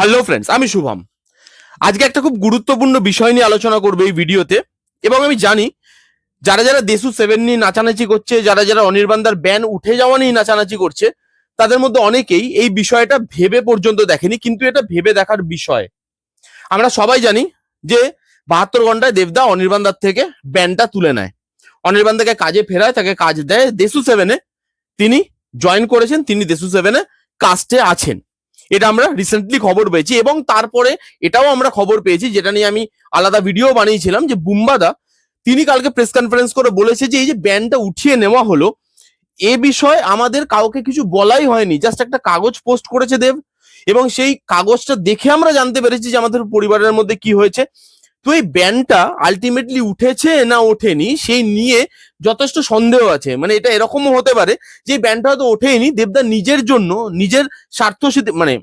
Hello friends, আমি শুভম। আজকে একটা খুব গুরুত্বপূর্ণ বিষয় নিয়ে আলোচনা করবো এই ভিডিওতে। এবং আমি জানি যারা যারা দেশু সেভেন নিয়ে নাচানাচি করছে, যারা যারা অনির্বাণদার ব্যান উঠে যাওয়া নিয়ে নাচানাচি করছে, তাদের মধ্যে অনেকেই এই বিষয়টা ভেবে পর্যন্ত দেখেনি, কিন্তু এটা ভেবে দেখার বিষয়। আমরা সবাই জানি যে 72 ঘন্টায় দেবদা অনির্বাণদার থেকে ব্যানটা তুলে নেয়, অনির্বাণদাকে কাজে ফেরায়, তাকে কাজ দেয় দেশু সেভেনে। তিনি জয়েন করেছেন, তিনি দেশু সেভেনে কাস্টে আছেন। এটা আমরা রিসেন্টলি খবর পেয়েছি এবং তারপরে এটাও আমরা খবর পেয়েছি, যেটা নিয়ে আমি আলাদা ভিডিও বানিয়েছিলাম, যে বুম্বাদা তিনি কালকে প্রেস কনফারেন্স করে বলেছে যে এই যে ব্যানটা উঠিয়ে নেওয়া হলো, এ বিষয়ে আমাদের কাউকে কিছু বলাই হয়নি, জাস্ট একটা কাগজ পোস্ট করেছে দেব, এবং সেই কাগজটা দেখে আমরা জানতে পেরেছি যে আমাদের পরিবারের মধ্যে কি হয়েছে। তো এই ব্যানটা আলটিমেটলি উঠেছে না ওঠেনি সেই নিয়ে যথেষ্ট সন্দেহ আছে। মানে এটা এরকমও হতে পারে যে ব্যানটা হয়তো ওঠেনি, দেবদা নিজের জন্য, নিজের স্বার্থ সিদ্ধি, মানে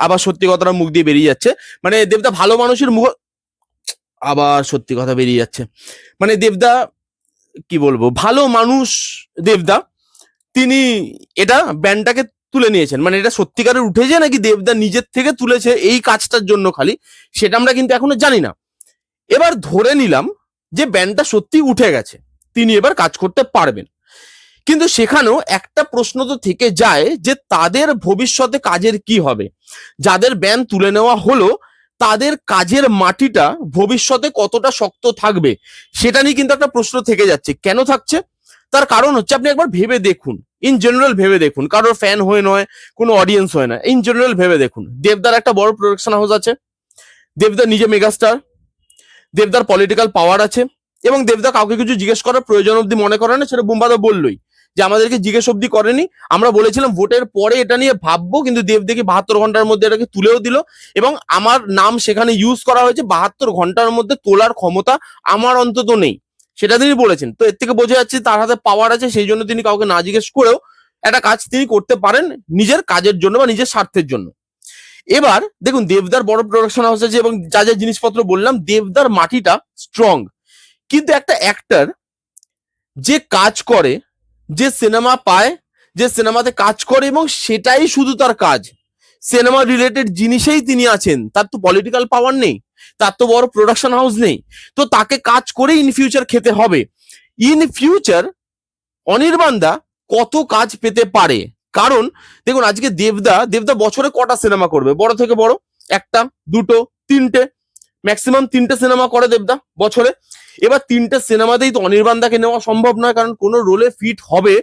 আবার সত্যি কথাটা মুখ দিয়ে বেরিয়ে যাচ্ছে, মানে দেবদা ভালো মানুষের মুখ, আবার সত্যি কথা বেরিয়ে যাচ্ছে, মানে দেবদা কি বলবো, ভালো মানুষ দেবদা, তিনি এটা ব্যান্ডটাকে তুলে নিয়েছেন। মানে এটা সত্যিকারের উঠেছে নাকি দেবদা নিজের থেকে তুলেছে এই কাজটার জন্য খালি, সেটা আমরা কিন্তু এখনো জানি না। এবার ধরে নিলাম যে ব্যান্ডটা সত্যি উঠে গেছে, তিনি এবার কাজ করতে পারবেন, কিন্তু সেখানেও একটা প্রশ্ন তো থেকে যায় যে তাদের ভবিষ্যতে কাজের কি হবে। যাদের ব্যান তুলে নেওয়া হলো তাদের কাজের মাটিটা ভবিষ্যতে কতটা শক্ত থাকবে, সেটা নিয়ে কিন্তু একটা প্রশ্ন থেকে যাচ্ছে। কেন থাকছে? তার কারণ হচ্ছে, আপনি একবার ভেবে দেখুন, ইন জেনারেল ভেবে দেখুন, কারোর ফ্যান হয়ে নয়, কোনো অডিয়েন্স হয় না, ইন জেনারেল ভেবে দেখুন। দেবদার একটা বড় প্রোডাকশন হাউস আছে, দেবদার নিজে মেগাস্টার, দেবদার পলিটিক্যাল পাওয়ার আছে, এবং দেবদা কাউকে কিছু জিজ্ঞেস করার প্রয়োজন অব্দি মনে করে না, সেটা বুম্বাদা বললোই যে আমাদেরকে জিজ্ঞেস অব্দি করেনি। আমরা বলেছিলাম ভোটের পরে এটা নিয়ে ভাববো, কিন্তু দেব দেখি 72 ঘন্টার মধ্যে এটাকে তুলেও দিল, এবং আমার নাম সেখানে ইউজ করা হয়েছে। 72 ঘন্টার মধ্যে তোলার ক্ষমতা আমার অন্তত নেই, সেটা তিনি বলেছেন। তো এর থেকে বোঝা যাচ্ছে তার হাতে পাওয়ার আছে, সেই জন্য তিনি কাউকে না জিজ্ঞেস করেও একটা কাজ তিনি করতে পারেন নিজের কাজের জন্য বা নিজের স্বার্থের জন্য। এবার দেখুন, দেবদার বড় প্রোডাকশন হাউস আছে এবং যা যা জিনিসপত্র বললাম, দেবদার মাটিটা স্ট্রং। কিন্তু একটা অ্যাক্টর যে কাজ করে, যে সিনেমা পায়, যে সিনেমাতে কাজ করে এবং সেটাই শুধু তার কাজ, সিনেমা রিলেটেড জিনিসেই তিনি আছেন, তার তো পলিটিক্যাল পাওয়ার নেই, তার তো বড় প্রোডাকশন হাউস নেই, তো তাকে কাজ করে ইন ফিউচার খেতে হবে। ইন ফিউচার অনির্বাণদা কত কাজ পেতে পারে? কারণ দেখুন, আজকে দেবদা দেবদা বছরে কটা সিনেমা করবে? বড় থেকে বড় একটা, দুটো, তিনটে, ম্যাক্সিমাম তিনটে সিনেমা করে দেবদা বছরে। এবার তিনটে সিনেমাতেই তো অনির্বাণদাকে নেওয়া সম্ভব নয়, কারণ কোন রোলে ফিট হবে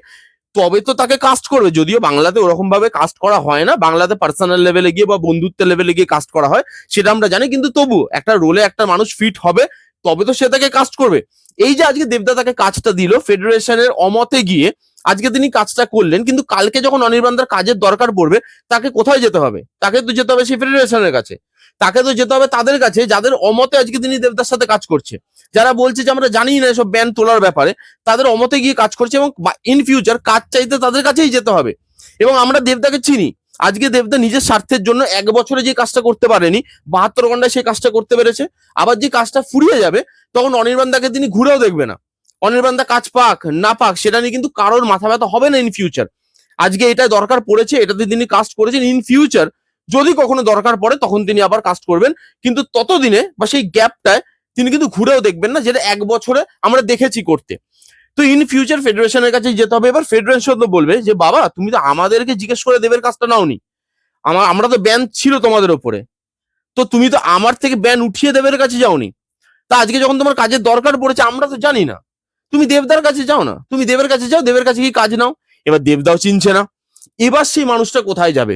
তবে তো তাকে কাস্ট করবে। যদিও বাংলাতে ওরকম ভাবে কাস্ট করা হয় না, বাংলাতে পার্সোনাল লেভেলে গিয়ে বা বন্ধুত্বের লেভেলে গিয়ে কাস্ট করা হয়, সেটা আমরা জানি। কিন্তু তবু একটা রোলে একটা মানুষ ফিট হবে তবে তো সে তাকে কাস্ট করবে। এই যে আজকে দেবদা তাকে কাজটা দিল ফেডারেশনের অমতে গিয়ে, আজকে তিনি কাজটা করলেন, কিন্তু কালকে যখন অনির্বাণদার কাজের দরকার পড়বে তাকে কোথায় যেতে হবে? তাকে তো যেতে হবে সেই ফেডারেশনের কাছে, তাকে তো যেতে হবে তাদের কাছে যাদের অমতে আজকে তিনি দেবদার সাথে কাজ করছে, যারা বলছে যে আমরা জানি না এসব ব্যান তোলার ব্যাপারে, তাদের অমতে গিয়ে কাজ করছে, এবং ইন ফিউচার কাজ চাইতে তাদের কাছেই যেতে হবে। এবং আমরা দেবদাকে চিনি, আজকে দেবদা নিজের স্বার্থের জন্য 1 বছরে যে কাজটা করতে পারেনি, 72 ঘন্টায় সেই কাজটা করতে পেরেছে। আবার যে কাজটা ফুরিয়ে যাবে তখন অনির্বাণদাকে তিনি ঘুরেও দেখবে না। অনির্বাণদা কাজ পাক না পাক সেটা নিয়ে কিন্তু কারোর মাথা ব্যথা হবে না ইন ফিউচার। আজকে এটা দরকার পড়েছে, এটাতে তিনি কাস্ট করেছেন, ইন ফিউচার যদি কখনো দরকার পড়ে তখন তিনি আবার কাস্ট করবেন, কিন্তু ততদিনে বা সেই গ্যাপটায় তিনি কিন্তু ঘুরেও দেখবেন না, যেটা 1 বছরে আমরা দেখেছি করতে। তো ইন ফিউচার ফেডারেশনের কাছে যেতে হবে। এবার ফেডারেশন তো বলবে যে বাবা তুমি তো আমাদেরকে জিজ্ঞেস করে দেবের কাজটা নাওনি, আমরা তো ব্যান ছিল তোমাদের ওপরে, তো তুমি তো আমার থেকে ব্যান উঠিয়ে দেবের কাছে যাওনি, তা আজকে যখন তোমার কাজের দরকার পড়েছে আমরা তো জানি না, তুমি দেবদার কাছে যাও না, তুমি দেবের কাছে যাও, দেবের কাছে কি কাজ নাও। এবার দেবদাও চিনছে না, এবার সেই মানুষটা কোথায় যাবে?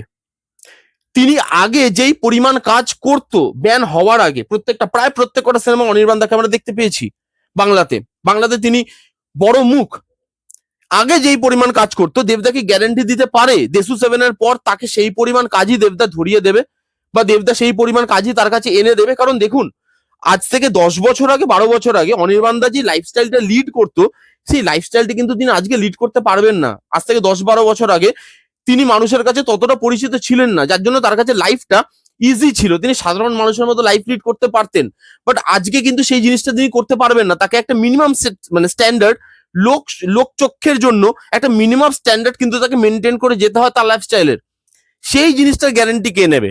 তিনি আগে যেই পরিমাণ কাজ করতো ব্যান হওয়ার আগে, প্রায় প্রত্যেকটা সিনেমা অনির্বাণদাকে আমরা দেখতে পেয়েছি বাংলাতে। বাংলাতে তিনি বড় মুখ, আগে যেই পরিমাণ কাজ করতো, দেবদা কি গ্যারান্টি দিতে পারে দেশু সেভেনের পর তাকে সেই পরিমাণ কাজই দেবদা ধরিয়ে দেবে, বা দেবদা সেই পরিমাণ কাজই তার কাছে এনে দেবে? কারণ দেখুন, আজ থেকে 10 বছর আগে, 12 বছর আগে অনির্বাণদা যে লাইফস্টাইলটা লিড করতো, সেই লাইফস্টাইলটি কিন্তু তিনি আজকে লিড করতে পারবেন না। আজ থেকে 10-12 বছর আগে তিনি মানুষের কাছে ততটা পরিচিত ছিলেন না, যার জন্য তার কাছে লাইফটা ইজি ছিল, তিনি সাধারণ মানুষের মতো লাইফ লিড করতে পারতেন। বাট আজকে কিন্তু সেই জিনিসটা তিনি করতে পারবেন না। তাকে একটা মিনিমাম মানে স্ট্যান্ডার্ড, লোক লোক চক্ষের জন্য একটা মিনিমাম স্ট্যান্ডার্ড কিন্তু তাকে মেনটেন করে যেতে হয় তার লাইফস্টাইলের। সেই জিনিসটার গ্যারান্টি কে নেবে?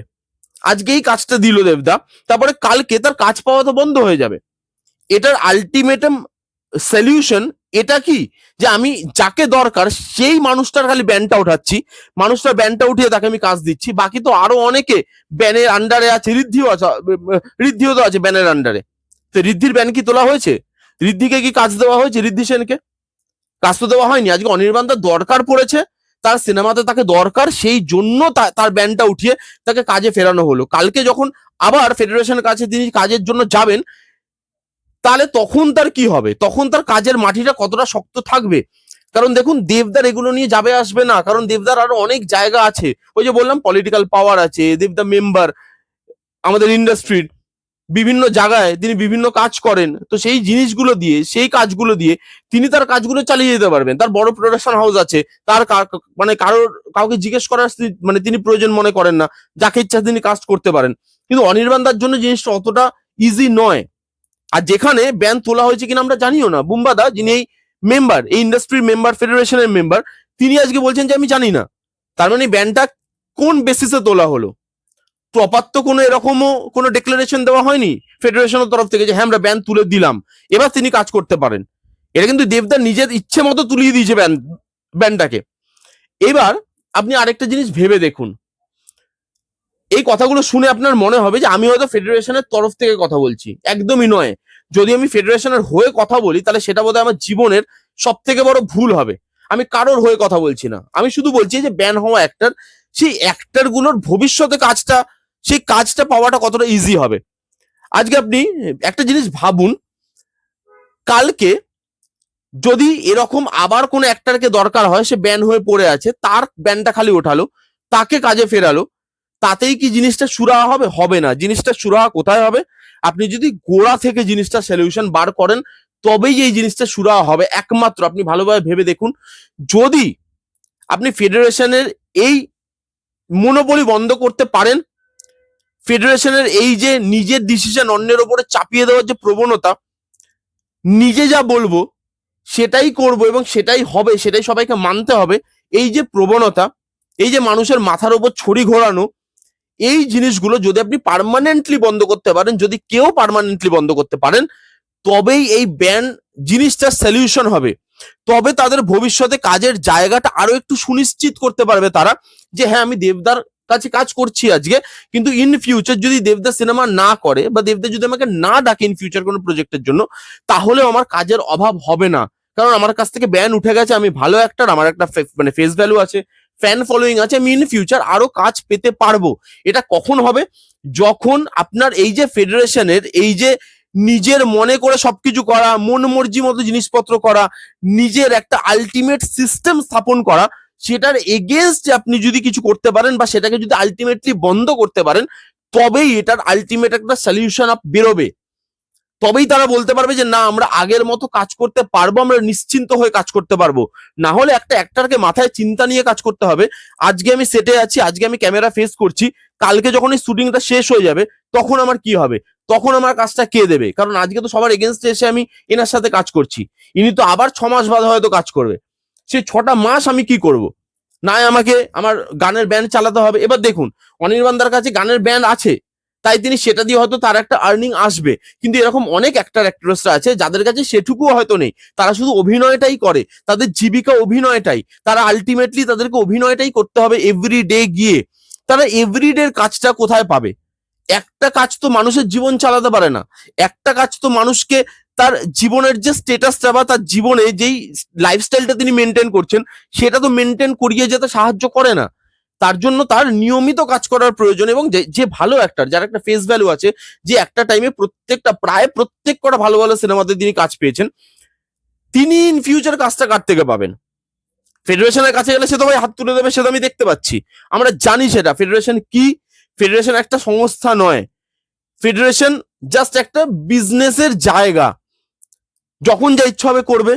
আজকেই কাজটা দিল দেবদা, তারপরে কালকে তার কাজ পাওয়া তো বন্ধ হয়ে যাবে। এটার আলটিমেটাম সলিউশন এটা কি, যে আমি যাকে দরকার সেই মানুষটার খালি ব্যানটা উঠাচ্ছি, মানুষটার ব্যানটা উঠিয়ে তাকে আমি কাজ দিচ্ছি। বাকি তো আরো অনেকে ব্যানের আন্ডারে আছে, ঋদ্ধিও আছে, ঋদ্ধিও তো আছে ব্যানের আন্ডারে। তো ঋদ্ধির ব্যান কি তোলা হয়েছে? ঋদ্ধিকে কি কাজ দেওয়া হয়েছে? ঋদ্ধি সেনকে কাজ তো দেওয়া হয়নি। আজকে অনির্বাণদার দরকার পড়েছে, তার সিনেমাতে তাকে দরকার, সেই জন্য তার ব্যানটা উঠিয়ে তাকে কাজে ফেরানো হলো। কালকে যখন আবার ফেডারেশনের কাছে তিনি কাজের জন্য যাবেন, তাহলে তখন তার কি হবে? তখন তার কাজের মাটিটা কতটা শক্ত থাকবে? কারণ দেখুন, দেবদার এগুলো নিয়ে যাবে আসবে না, কারণ দেবদার আরো অনেক জায়গা আছে। ওই যে বললাম পলিটিক্যাল পাওয়ার আছে, দেবদা মেম্বার আমাদের ইন্ডাস্ট্রির, বিভিন্ন জায়গায় তিনি বিভিন্ন কাজ করেন। তো সেই জিনিসগুলো দিয়ে, সেই কাজগুলো দিয়ে তিনি তার কাজগুলো চালিয়ে যেতে পারবেন। তার বড় প্রোডাকশন হাউস আছে, তার মানে কাউকে জিজ্ঞেস করার মানে তিনি প্রয়োজন মনে করেন না, যাকে ইচ্ছা তিনি কাজ করতে পারেন। কিন্তু অনির্বাণদার জন্য জিনিসটা অতটা ইজি নয়। আর যেখানে ব্যান তোলা হয়েছে কিনা আমরা জানিও না, বুম্বাদা যিনি এই মেম্বার, এই ইন্ডাস্ট্রির মেম্বার, ফেডারেশনের মেম্বার, তিনি আজকে বলছেন যে আমি জানি না। তার মানে ব্যানটা কোন বেসিসে তোলা হলো? প্রপার তো কোনো এরকমও কোনো ডিক্লারেশন দেওয়া হয়নি ফেডারেশনের তরফ থেকে যে হ্যাঁ আমরা ব্যান তুলে দিলাম, এবার তিনি কাজ করতে পারেন। এটা কিন্তু দেবদা নিজের ইচ্ছে মতো তুলিয়ে দিয়েছে ব্যানটাকে। এবার আপনি আরেকটা জিনিস ভেবে দেখুন, এই কথাগুলো শুনে আপনার মনে হবে যে আমি হয়তো ফেডারেশনের তরফ থেকে কথা বলছি, একদমই নয়। যদি আমি ফেডারেশনের হয়ে কথা বলি তাহলে সেটা বোধহয় আমার জীবনের সব থেকে বড় ভুল হবে। আমি কারোর হয়ে কথা বলছি না, আমি শুধু বলছি যে ব্যান হওয়া অ্যাক্টর, সেই অ্যাক্টর গুলোর ভবিষ্যতে কাজটা, সেই কাজটা পাওয়াটা কতটা ইজি হবে। আজকে আপনি একটা জিনিস ভাবুন, কালকে যদি এরকম আবার কোন অ্যাক্টরকে দরকার হয়, সে ব্যান হয়ে পড়ে আছে, তার ব্যানটা খালি ওঠালো, তাকে কাজে ফেরালো, তাতেই কি জিনিসটা সুরাহা হবে? হবে না। জিনিসটা সুরাহা কোথায় হবে? আপনি যদি গোড়া থেকে জিনিসটা সলিউশন বার করেন, তবেই এই জিনিসটা সুরাহা হবে। একমাত্র আপনি ভালোভাবে ভেবে দেখুন, যদি আপনি ফেডারেশনের এই মনোবলি বন্ধ করতে পারেন, ফেডারেশনের এই যে নিজের ডিসিশন অন্যের ওপরে চাপিয়ে দেওয়ার যে প্রবণতা, নিজে যা বলবো সেটাই করব এবং সেটাই হবে, সেটাই সবাইকে মানতে হবে, এই যে প্রবণতা, এই যে মানুষের মাথার উপর ছড়ি ঘোরানো, এই জিনিসগুলো যদি আপনি পার্মানেন্টলি বন্ধ করতে পারেন, যদি কেউ পার্মানেন্টলি বন্ধ করতে পারেন, তবেই এই ব্যান জিনিসটার সলিউশন হবে। তবে তাদের ভবিষ্যতে কাজের জায়গাটা আরো একটু সুনিশ্চিত করতে পারবে তারা, যে হ্যাঁ আমি দেবদার কাছে কাজ করছি আজকে, কিন্তু ইন ফিউচার যদি দেবদা সিনেমা না করে বা দেবদা যদি আমাকে না ডাকে ইন ফিউচার কোনো প্রজেক্টের জন্য, তাহলেও আমার কাজের অভাব হবে না। কারণ আমার কাছ থেকে ব্যান উঠে গেছে, আমি ভালো অ্যাক্টর, আমার একটা মানে ফেস ভ্যালু আছে, ফ্যান ফলোয়িং আছে, আমি ইন ফিউচার আরো কাজ পেতে পারবো। এটা কখন হবে? যখন আপনার এই যে ফেডারেশনের এই যে নিজের মনে করে সবকিছু করা, মন মর্জি মতো জিনিসপত্র করা, নিজের একটা আলটিমেট সিস্টেম স্থাপন করা, সেটার এগেনস্ট আপনি যদি কিছু করতে পারেন বা সেটাকে যদি আলটিমেটলি বন্ধ করতে পারেন, তবেই এটার আলটিমেট একটা সলিউশন বেরোবে। তবেই তারা বলতে পারবে যে না আমরা আগের মতো কাজ করতে পারবো, আমরা নিশ্চিন্ত হয়ে কাজ করতে পারবো। না হলে একটা অ্যাক্টরকে মাথায় চিন্তা নিয়ে কাজ করতে হবে, আজকে আমি সেটে আছি, আজকে আমি ক্যামেরা ফেস করছি, কালকে যখন এই শুটিংটা শেষ হয়ে যাবে তখন আমার কি হবে, তখন আমার কাজটা কে দেবে? কারণ আজকে তো সবার এগেনস্টে এসে আমি এনার সাথে কাজ করছি, ইনি তো আবার 6 মাস বাদে হয়তো কাজ করবে, সেই 6টা মাস আমি কি করব? না আমাকে আমার গানের ব্যান্ড চালাতে হবে। এবার দেখুন, অনির্বাণদার কাছে গানের ব্যান্ড আছে, তাই তিনি সেটা দিয়ে হয়তো তার একটা আর্নিং আসবে। কিন্তু এরকম অনেক অ্যাক্টর অ্যাক্ট্রেসরা আছে যাদের কাছে সেটুকুও হয়তো নেই, তারা শুধু অভিনয়টাই করে, তাদের জীবিকা অভিনয়টাই, তারা আলটিমেটলি তাদেরকে অভিনয়টাই করতে হবে এভরি ডে গিয়ে। তারা এভরিডে কাজটা কোথায় পাবে? একটা কাজ তো মানুষের জীবন চালাতে পারে না, একটা কাজ তো মানুষকে তার জীবনের যে স্টেটাসটা বা তার জীবনে যেই লাইফস্টাইলটা তিনি মেনটেন করছেন, সেটা তো মেনটেন করিয়ে যেতে সাহায্য করে না। তার জন্য তার নিয়মিত কাজ করার প্রয়োজন, এবং যে ভালো অ্যাক্টর, যার একটা ফেস ভ্যালু আছে, যে একটা টাইমে প্রায় প্রত্যেক কটা ভালো ভালো সিনেমাতে তিনি কাজ পেয়েছেন, তিনি ইন ফিউচার কাজটা কার থেকে পাবেন? ফেডারেশনের কাছে গেলে সে তো ভাই হাত তুলে দেবে, সে তো আমি দেখতে পাচ্ছি, আমরা জানি সেটা। ফেডারেশন কি? ফেডারেশন একটা সংস্থা নয়, ফেডারেশন জাস্ট একটা বিজনেসের জায়গা। যখন যা ইচ্ছা হবে করবে,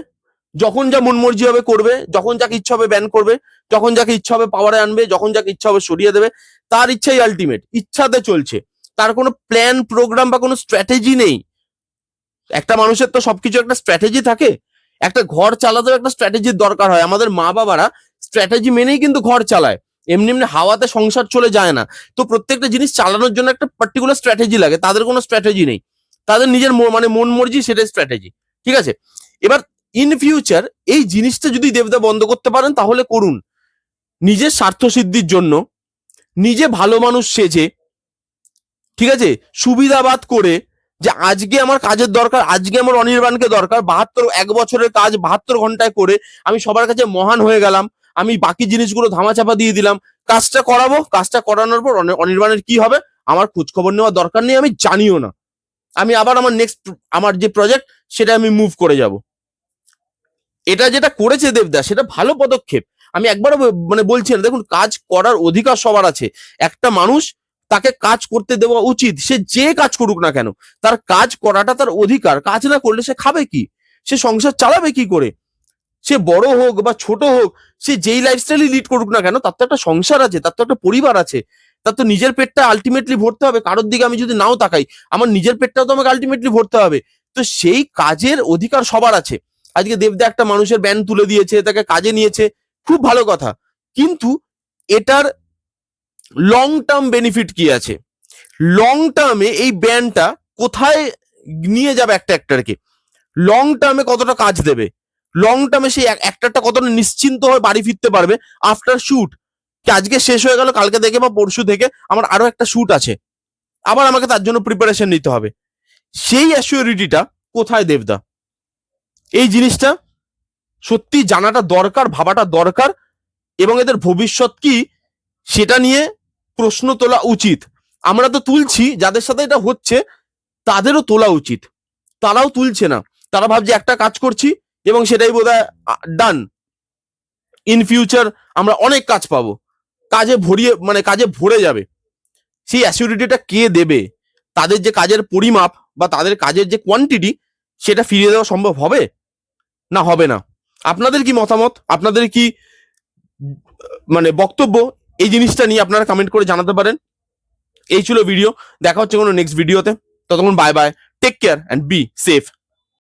যখন যা মন মর্জি হবে করবে, যখন যাকে ইচ্ছা হবে ব্যান করবে, যখন যাকে ইচ্ছা হবে পাওয়ারে আনবে, যখন যাকে ইচ্ছা হবে সরিয়ে দেবে। তার ইচ্ছাই আলটিমেট, ইচ্ছাতে চলছে, তার কোনো প্ল্যান প্রোগ্রাম বা কোনো স্ট্র্যাটেজি নেই। একটা মানুষের তো সবকিছু একটা স্ট্র্যাটেজি থাকে, একটা ঘর চালাতেও একটা স্ট্র্যাটেজির দরকার হয়। আমাদের মা বাবারা স্ট্র্যাটেজি মেনেই কিন্তু ঘর চালায়। এমনি এমনি হাওয়াতে সংসার চলে যায় না। তো প্রত্যেকটা জিনিস চালানোর জন্য একটা পার্টিকুলার স্ট্র্যাটেজি লাগে, তাদের কোনো স্ট্র্যাটেজি নেই, তাদের নিজের মানে মন মর্জি, সেটাই স্ট্র্যাটেজি। ঠিক আছে, এবার ইন ফিউচার এই জিনিসটা যদি দেবদা বন্ধ করতে পারেন তাহলে করুন, নিজের স্বার্থ সিদ্ধির জন্য, নিজে ভালো মানুষ সেজে, ঠিক আছে, সুবিধাবাদ করে, যে আজকে আমার কাজের দরকার, আজকে আমার অনির্বাণকে দরকার, এক বছরের কাজ 72 ঘন্টায় করে আমি সবার কাছে মহান হয়ে গেলাম, আমি বাকি জিনিসগুলো ধামাচাপা দিয়ে দিলাম, কাজটা করাবো, কাজটা করানোর পর অনির্বাণের কি হবে আমার খোঁজ খবর নেওয়ার দরকার নেই, আমি জানিও না, আমি আবার আমার নেক্সট আমার যে প্রজেক্ট সেটা আমি মুভ করে যাব। এটা যেটা করেছে দেবদা সেটা ভালো পদক্ষেপ, আমি একবারও মানে বলছি না। দেখুন, কাজ করার অধিকার সবার আছে, একটা মানুষ, তাকে কাজ করতে দেওয়া উচিত, সে যে কাজ করুক না কেন, তার কাজ করাটা তার অধিকার, কাজ না করলে সে খাবে কি, সে সংসার চালাবে কি করে, সে বড় হোক বা ছোট হোক, সে যেই লাইফস্টাইলই লিড করুক না কেন, তার তো একটা সংসার আছে, তার তো একটা পরিবার আছে, তার তো নিজের পেটটা আলটিমেটলি ভরতে হবে, কারোর দিকে আমি যদি নাও তাকাই, আমার নিজের পেটটাও তো আমাকে আলটিমেটলি ভরতে হবে। তো সেই কাজের অধিকার সবার আছে। আজকে দেবদা একটা মানুষের ব্যান তুলে দিয়েছে, তাকে কাজে নিয়েছে, খুব ভালো কথা, কিন্তু এটার লং টার্ম বেনিফিট কি আছে, লং টার্মে এই ব্যানটা কোথায় নিয়ে যাবে একটা অ্যাক্টরকে, লং টার্মে কতটা কাজ দেবে, লং টার্মে সেই অ্যাক্টরটা কতটা নিশ্চিন্ত হয়ে বাড়ি ফিরতে পারবে আফটার শুট, আজকে শেষ হয়ে গেল, কালকে থেকে বা পরশু থেকে আমার আরো একটা শুট আছে, আবার আমাকে তার জন্য প্রিপারেশন নিতে হবে, সেই অ্যাসিওরিটিটা কোথায় দেবদা, এই জিনিসটা সত্যি জানাটা দরকার, ভাবাটা দরকার, এবং এদের ভবিষ্যৎ কি সেটা নিয়ে প্রশ্ন তোলা উচিত। আমরা তো তুলছি, যাদের সাথে এটা হচ্ছে তাদেরও তোলা উচিত, তারাও তুলছে না, তারা ভাবছে একটা কাজ করছি এবং সেটাই বোধহয় ডান, ইন ফিউচার আমরা অনেক কাজ পাবো, কাজে ভরিয়ে মানে কাজে ভরে যাবে, সেই অ্যাসিউরিটিটা কে দেবে, তাদের যে কাজের পরিমাপ বা তাদের কাজের যে কোয়ান্টিটি সেটা ফিরিয়ে দেওয়া সম্ভব হবে না, হবে না। আপনাদের কি মতামত, আপনাদের কি মানে বক্তব্য এই জিনিসটা নিয়ে আপনারা কমেন্ট করে জানাতে পারেন। এই ছিল ভিডিও, দেখা হচ্ছে কোনো নেক্সট ভিডিওতে, ততক্ষণ bye bye, take care and be safe.